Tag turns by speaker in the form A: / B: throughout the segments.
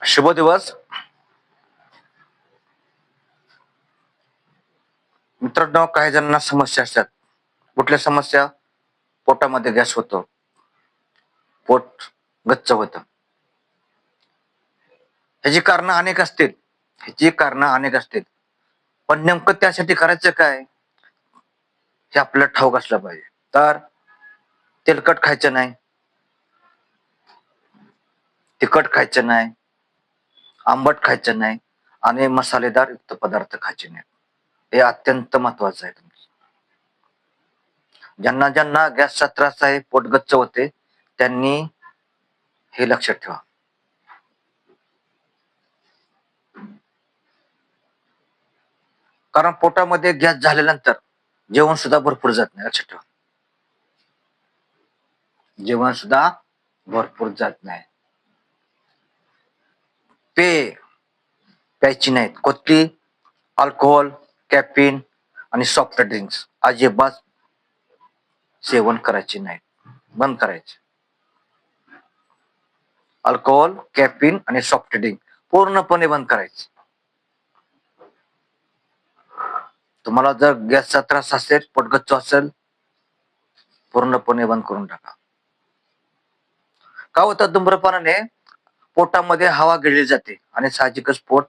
A: शुभ दिवस मित्रांनो. काही जणांना समस्या असतात. कुठल्या समस्या? पोटामध्ये गॅस होतो, पोट गच्च होतं. ह्याची कारण अनेक असतील. पण नेमकं त्यासाठी करायचं काय हे आपल्याला ठाऊक असलं पाहिजे. तर तेलकट खायचं नाही, तिखट खायचं नाही, आंबट खायचं नाही आणि मसालेदार युक्त पदार्थ खायचे नाही. हे अत्यंत महत्वाचं आहे. ज्यांना ज्यांना गॅसचा त्रास आहे, पोट गच्च होते, त्यांनी हे लक्षात ठेवा. कारण पोटामध्ये गॅस झाल्यानंतर जेवण सुद्धा भरपूर जात नाही. लक्षात ठेवा, जेवण सुद्धा भरपूर जात नाही. प्यायची नाहीत. कोणती? अल्कोहोल, कॅफिन आणि सॉफ्ट ड्रिंक्स अजिबात सेवन करायचे नाहीत. बंद करायचे. अल्कोहोल, कॅफिन आणि सॉफ्ट ड्रिंक पूर्णपणे बंद करायचे. तुम्हाला जर गॅसचा त्रास असेल, पोटगच्च असेल, पूर्णपणे बंद करून टाका. का होतं? धूम्रपानाने पोटामध्ये हवा गिळली जाते आणि साहजिकच पोट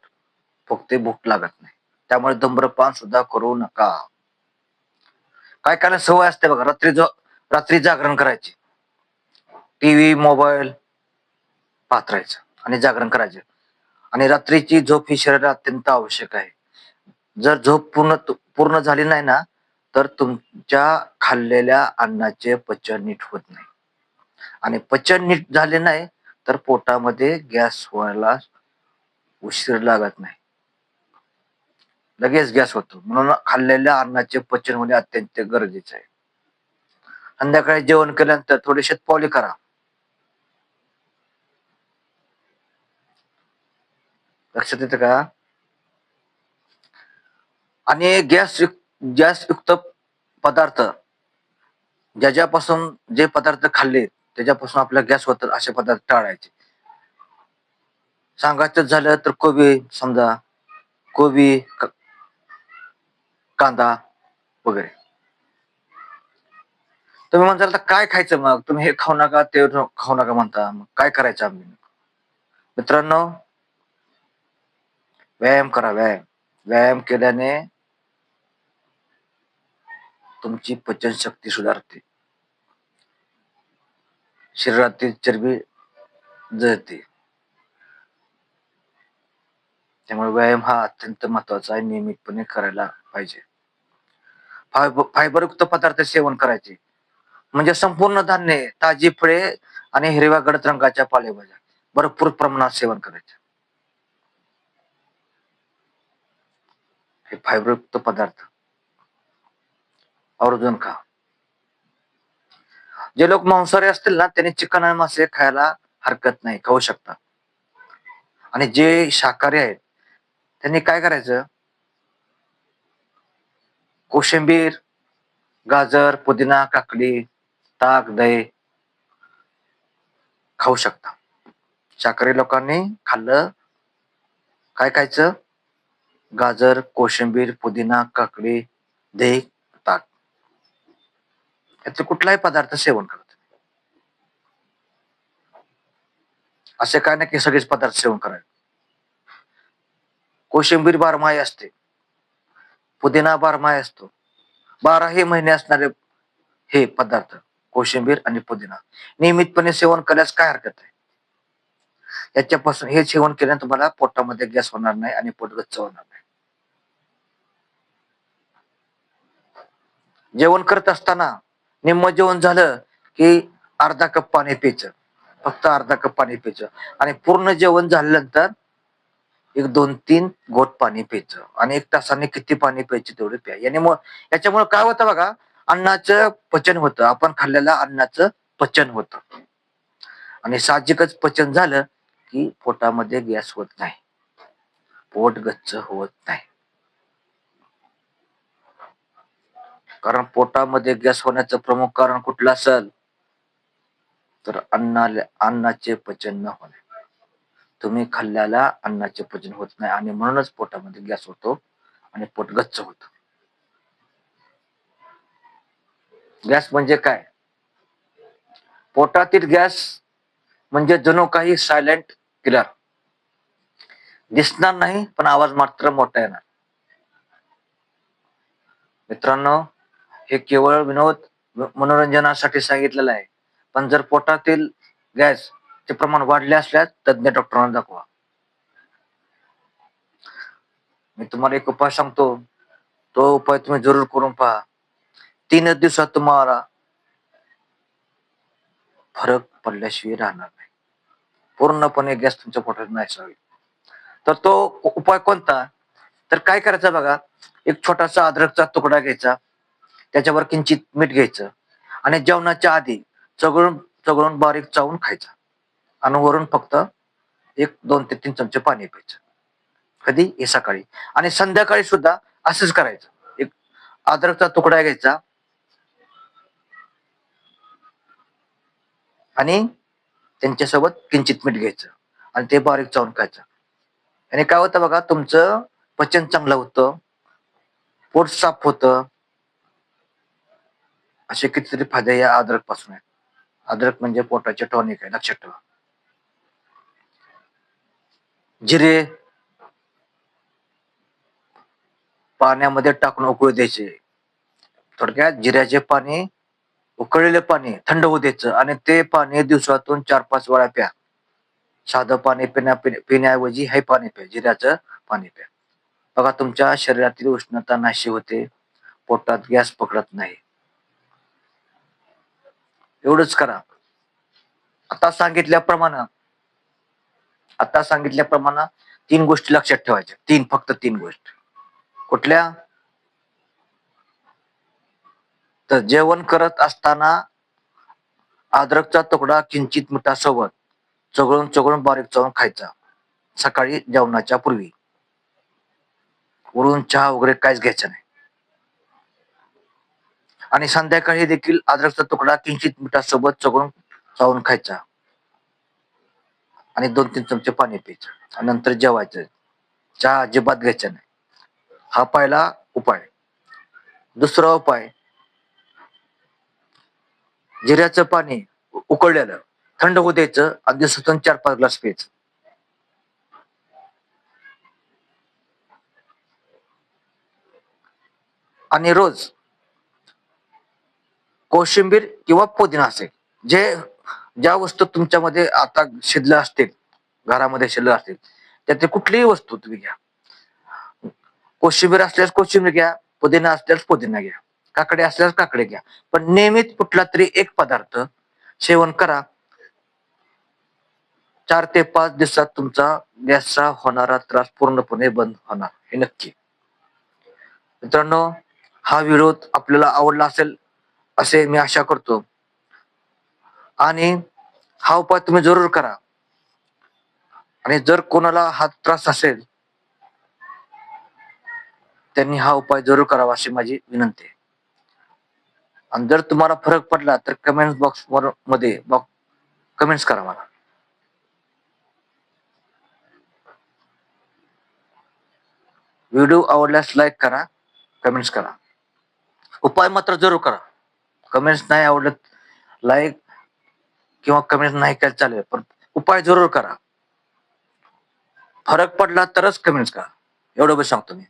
A: फुगते, भूक लागत नाही. त्यामुळे धूम्रपान सुद्धा करू नका. काय काय सवय असते बघा, रात्री जागरण करायची, टीव्ही मोबाईल पाहत राहायचं आणि जागरण करायचं. आणि रात्रीची झोप ही शरीराला अत्यंत आवश्यक आहे. जर झोप पूर्ण झाली नाही ना, तर तुमच्या खाल्लेल्या अन्नाचे पचन नीट होत नाही. आणि पचन नीट झाले नाही तर पोटामध्ये गॅस व्हायला उशीर लागत नाही, लगेच गॅस होतो. म्हणून खाल्लेल्या अन्नाचे पचन होणे अत्यंत गरजेचे आहे. संध्याकाळी जेवण केल्यानंतर थोडी शतपावली करा. लक्षात येतं का? आणि गॅसयुक्त पदार्थ, ज्याच्यापासून जे पदार्थ खाल्ले त्याच्यापासून आपला गॅस होतात असे पदार्थ टाळायचे. सांगायचं झालं तर कोबी, कांदा वगैरे. तुम्ही म्हणताल तर काय खायचं मग? तुम्ही हे खाऊ नका, ते खाऊ नका म्हणता, मग काय करायचं आम्ही? मित्रांनो, व्यायाम करा. व्यायाम केल्याने तुमची पचनशक्ती सुधारते, शरीरातील चरबी जळते. त्यामुळे व्यायाम हा अत्यंत महत्वाचा आहे, नियमितपणे करायला पाहिजे. फायबरयुक्त पदार्थ सेवन करायचे, म्हणजे संपूर्ण धान्य, ताजी फळे आणि हिरव्या गडद रंगाच्या पालेभाज्या भरपूर प्रमाणात सेवन करायचे. हे फायबरयुक्त पदार्थ आवर्जून खा. जे लोक मांसाहारी असतील ना, त्यांनी चिकन आणि मासे खायला हरकत नाही, खाऊ शकता. आणि जे शाकाहारी आहेत त्यांनी काय करायचं? कोशिंबीर, गाजर, पुदिना, काकडी, ताक, दही खाऊ शकता. शाकाहारी लोकांनी खाल्लं, काय खायचं? गाजर, कोशिंबीर, पुदिना, काकडी, दही, ताक, याचे कुठलाही पदार्थ सेवन करत. असे काय नाही की सगळेच पदार्थ सेवन करायचे. कोशिंबीर बारमाही असते, पुदिना बारमाही असतो. 12ही महिने असणारे हे पदार्थ, कोशिंबीर आणि पुदिना, नियमितपणे सेवन केल्यास काय हरकत आहे? याच्यापासून हे सेवन केल्याने तुम्हाला पोटामध्ये गॅस होणार नाही आणि पोटगच्च होणार नाही. जेवण करत असताना निम्म जेवण झालं की अर्धा कप पाणी प्यायचं, फक्त अर्धा कप पाणी प्यायचं. आणि पूर्ण जेवण झाल्यानंतर 1-2-3 घोट पाणी प्यायचं. आणि 1 तासाने किती पाणी प्यायचे तेवढे प्या. याच्यामुळे काय होतं बघा, अन्नाचं पचन होतं, आपण खाल्लेल्या अन्नाचं पचन होतं. आणि साहजिकच पचन झालं की पोटामध्ये गॅस होत नाही, पोट गच्च होत नाही. कारण पोटामध्ये गॅस होण्याचं प्रमुख कारण कुठलं असेल तर अन्नाचे पचन न होणे. तुम्ही खाल्ल्याला अन्नाचे पचन होत नाही आणि म्हणूनच पोटामध्ये गॅस होतो आणि पोट गच्च होत. गॅस म्हणजे काय? पोटातील गॅस म्हणजे जणू काही सायलेंट किलर. दिसणार नाही पण आवाज मात्र मोठा येणार. मित्रांनो, हे केवळ विनोद मनोरंजनासाठी सांगितलेलं आहे. पण जर पोटातील गॅस चे प्रमाण वाढले असल्यास तज्ञ डॉक्टरांना दाखवा. मी तुम्हाला एक उपाय सांगतो, तो उपाय तुम्ही जरूर करून पहा. 3 दिवसात तुम्हाला फरक पडल्याशिवाय राहणार नाही. पूर्णपणे गॅस तुमच्या पोटात नाहीसा होईल. तर तो उपाय कोणता? तर काय करायचं बघा, एक छोटासा अद्रकचा तुकडा घ्यायचा, त्याच्यावर किंचित मीठ घ्यायचं आणि जेवणाच्या आधी चघळून चघळून बारीक चावून खायचा आणि वरून फक्त 2 ते 3 चमचे पाणी प्यायचं. कधी? हे सकाळी. आणि संध्याकाळी सुद्धा असंच करायचं. एक अद्रकचा तुकडा घ्यायचा आणि त्यांच्यासोबत किंचित मीठ घ्यायचं आणि ते बारीक चावून खायचं. आणि काय होतं बघा, तुमचं पचन चांगलं होतं, पोट साफ होतं. असे कितीतरी फायदे या अद्रक पासून आहेत. अद्रक म्हणजे पोटाचे टॉनिक आहे, लक्षात ठेवा. जिरे पाण्यामध्ये टाकून उकळू द्यायचे. थोडक्यात जिऱ्याचे पाणी, उकळलेले पाणी थंड होऊ द्यायचं आणि ते पाणी दिवसातून 4-5 वेळा प्या. साधं पाणी पिण्याऐवजी हे पाणी प्या, जिऱ्याचं पाणी प्या. बघा, तुमच्या शरीरातील उष्णता नाहीशी होते, पोटात गॅस पकडत नाही. एवढंच करा. आता सांगितल्याप्रमाणे आता सांगितल्याप्रमाणे 3 गोष्टी लक्षात ठेवायच्या. 3, फक्त 3 गोष्टी. कुठल्या? तर जेवण करत असताना अद्रकचा तुकडा किंचित मिठासोबत चघळून चघळून बारीक चावून खायचा. सकाळी जेवणाच्या पूर्वी. वरून चहा वगैरे काहीच घ्यायचं नाही. आणि संध्याकाळी देखील अद्रकचा तुकडा किंचित मिठासोबत चघळून चावून खायचा आणि 2-3 चमचे पाणी प्यायचं आणि नंतर जेवायचं. चहा अजिबात घ्यायचा नाही. हा पहिला उपाय. दुसरा उपाय, जिऱ्याचं पाणी उकळलेलं थंड होऊ द्यायचं आणि दिवसातून 4-5 ग्लास प्यायचं. आणि रोज कोशिंबीर किंवा पुदिना असेल, ज्या वस्तू तुमच्यामध्ये आता शिल्लक असतील, घरामध्ये शिल्लक असतील, त्यातली कुठलीही वस्तू तुम्ही घ्या. कोशिंबीर असल्यास कोशिंबीर घ्या, पुदिना असल्यास पुदिना घ्या, काकडे असल्यास काकडे घ्या. पण नियमित कुठला तरी एक पदार्थ सेवन करा. 4 ते 5 दिवसात तुमचा गॅसचा होणारा त्रास पूर्णपणे बंद होणार, हे नक्की. मित्रांनो, हा व्हिडिओ आपल्याला आवडला असेल असे मी आशा करतो आणि हा उपाय तुम्ही जरूर करा. आणि जर कोणाला हा त्रास असेल त्यांनी हा उपाय जरूर करावा अशी माझी विनंती आहे. आणि जर तुम्हाला फरक पडला तर कमेंट बॉक्स मध्ये कमेंट्स करा मला. व्हिडिओ आवडल्यास लाईक करा, कमेंट्स करा. उपाय मात्र जरूर करा. कमेंट्स नाही आवडत, लाईक किंवा कमेंट नाही केलं चालेल, पण उपाय जरूर करा. फरक पडला तरच कमेंट्स करा, एवढं बस सांगतो मी.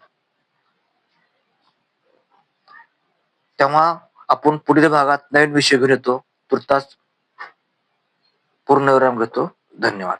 A: तेव्हा आपण पुढील भागात नवीन विषय घेऊन येतो. तुर्तास पूर्ण विराम घेतो. धन्यवाद.